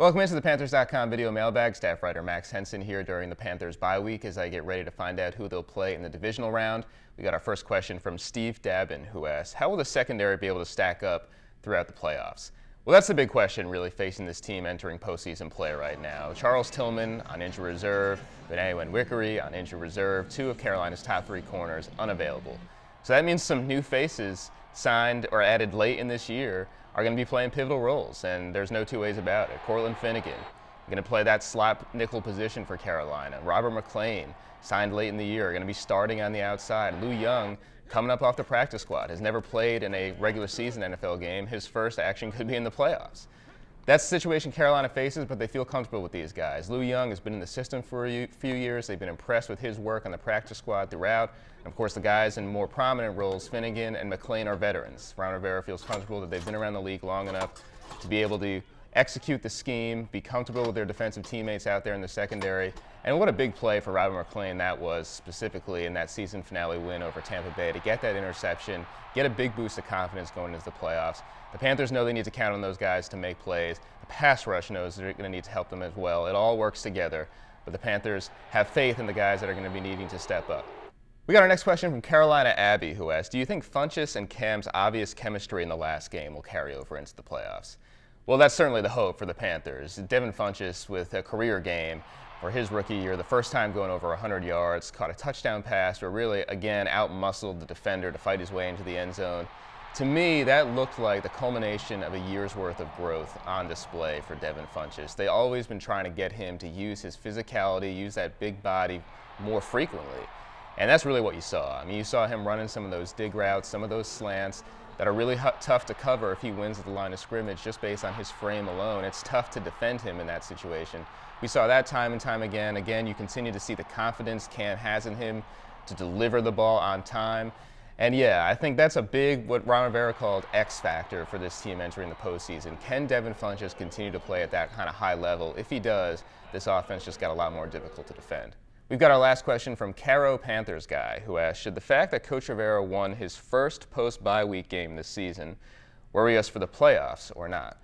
Welcome into the Panthers.com video mailbag. Staff writer Max Henson here during the Panthers bye week as I get ready to find out who they'll play in the divisional round. We got our first question from Steve Dabin, who asks, how will the secondary be able to stack up throughout the playoffs? Well, that's the big question really facing this team entering postseason play right now. Charles Tillman on injury reserve, Benay Wickery on injury reserve, two of Carolina's top three corners unavailable. So that means some new faces signed or added late in this year are going to be playing pivotal roles, and there's no two ways about it. Cortland Finnegan going to play that slot nickel position for Carolina. Robert McLean, signed late in the year, going to be starting on the outside. Lou Young, coming up off the practice squad, has never played in a regular season NFL game. His first action could be in the playoffs. That's the situation Carolina faces, but they feel comfortable with these guys. Lou Young has been in the system for a few years. They've been impressed with his work on the practice squad throughout. And of course, the guys in more prominent roles, Finnegan and McLean, are veterans. Ron Rivera feels comfortable that they've been around the league long enough to be able to execute the scheme, be comfortable with their defensive teammates out there in the secondary. And what a big play for Robert McLean that was, specifically in that season finale win over Tampa Bay, to get that interception, get a big boost of confidence going into the playoffs. The Panthers know they need to count on those guys to make plays. The pass rush knows they're going to need to help them as well. It all works together, but the Panthers have faith in the guys that are going to be needing to step up. We got our next question from Carolina Abby, who asks, do you think Funchess and Cam's obvious chemistry in the last game will carry over into the playoffs? Well, that's certainly the hope for the Panthers. Devin Funchess with a career game for his rookie year, the first time going over 100 yards, caught a touchdown pass, but really, again, out-muscled the defender to fight his way into the end zone. To me, that looked like the culmination of a year's worth of growth on display for Devin Funchess. They've always been trying to get him to use his physicality, use that big body more frequently. And that's really what you saw. I mean, you saw him running some of those dig routes, some of those slants that are really tough to cover if he wins at the line of scrimmage just based on his frame alone. It's tough to defend him in that situation. We saw that time and time again. Again, you continue to see the confidence Cam has in him to deliver the ball on time. And yeah, I think that's a big, what Ron Rivera called X factor for this team entering the postseason. Can Devin Funchess continue to play at that kind of high level? If he does, this offense just got a lot more difficult to defend. We've got our last question from Caro Panthers guy, who asked, should the fact that Coach Rivera won his first post-bye week game this season worry us for the playoffs or not?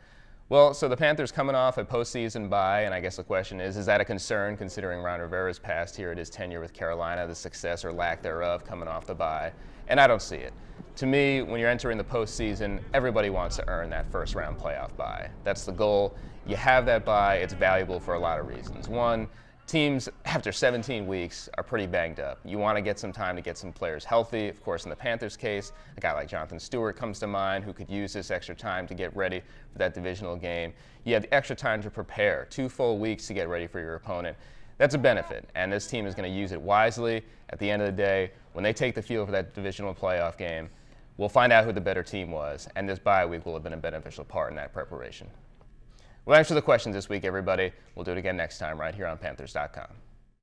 Well, so the Panthers coming off a postseason bye, and I guess the question is that a concern considering Ron Rivera's past here at his tenure with Carolina, the success or lack thereof coming off the bye? And I don't see it. To me, when you're entering the postseason, everybody wants to earn that first round playoff bye. That's the goal. You have that bye, it's valuable for a lot of reasons. One, teams after 17 weeks are pretty banged up. You want to get some time to get some players healthy. Of course, in the Panthers case, a guy like Jonathan Stewart comes to mind who could use this extra time to get ready for that divisional game. You have the extra time to prepare, 2 full weeks to get ready for your opponent. That's a benefit, and this team is going to use it wisely. At the end of the day, when they take the field for that divisional playoff game, we'll find out who the better team was, and this bye week will have been a beneficial part in that preparation. Well, thanks for the questions this week, everybody. We'll do it again next time right here on Panthers.com.